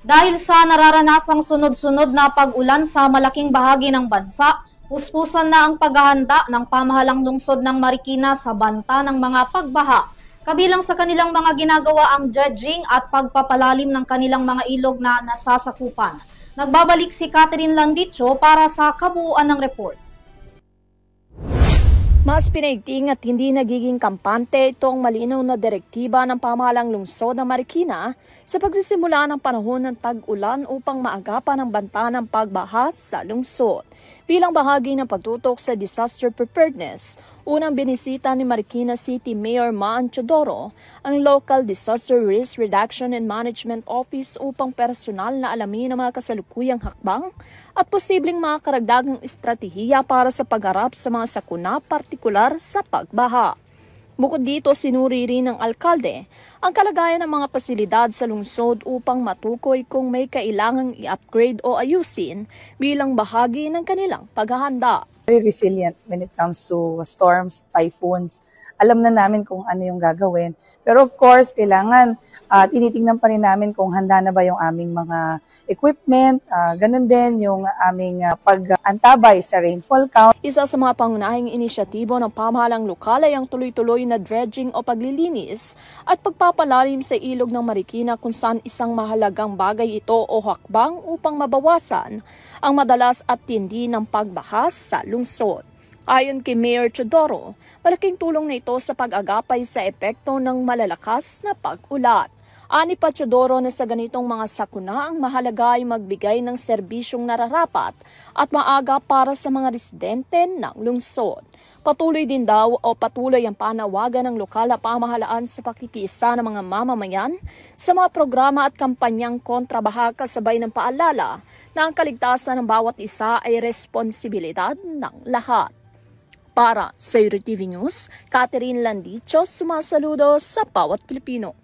Dahil sa nararanasang sunod-sunod na pag-ulan sa malaking bahagi ng bansa, puspusan na ang paghahanda ng pamahalang lungsod ng Marikina sa banta ng mga pagbaha. Kabilang sa kanilang mga ginagawa ang dredging at pagpapalalim ng kanilang mga ilog na nasasakupan. Nagbabalik si Catherine Landicho para sa kabuuan ng report. Mas pinaigting at hindi nagiging kampante itong malinaw na direktiba ng pamahalang lungsod ng Marikina sa pagsisimula ng panahon ng tag-ulan upang maagapan ang banta ng pagbaha sa lungsod. Bilang bahagi ng pagtutok sa disaster preparedness, unang binisita ni Marikina City Mayor Maan Teodoro ang Local Disaster Risk Reduction and Management Office upang personal na alamin ang mga kasalukuyang hakbang at posibleng mga karagdagang estratehiya para sa pagharap sa mga sakuna partikular sa pagbaha. Bukod dito, sinuri rin ng alkalde ang kalagayan ng mga pasilidad sa lungsod upang matukoy kung may kailangang i-upgrade o ayusin bilang bahagi ng kanilang paghahanda. Very resilient when it comes to storms, typhoons. Alam na namin kung ano yung gagawin. Pero of course, kailangan tinitingnan pa rin namin kung handa na ba yung aming mga equipment. Ganun din yung aming pag-antabay sa rainfall count. Isa sa mga pangunahing inisyatibo ng pamahalang lokal ay ang tuloy-tuloy na dredging o paglilinis at pagpapalalim sa ilog ng Marikina kung saan isang mahalagang bagay ito o hakbang upang mabawasan ang madalas at tindi ng pagbaha sa lungsod. Ayon kay Mayor Teodoro, malaking tulong na ito sa pag-agapay sa epekto ng malalakas na pag-ulan. Ani pa Teodoro na sa ganitong mga sakuna ang mahalaga ay magbigay ng serbisyong nararapat at maaga para sa mga residente ng lungsod. Patuloy din daw o patuloy ang panawagan ng lokal na pamahalaan sa pakikiisa ng mga mamamayan sa mga programa at kampanyang kontrabaha kasabay ng paalala na ang kaligtasan ng bawat isa ay responsibilidad ng lahat. Para sa EuroTV News, Catherine Landicho, sumasaludo sa bawat Pilipino.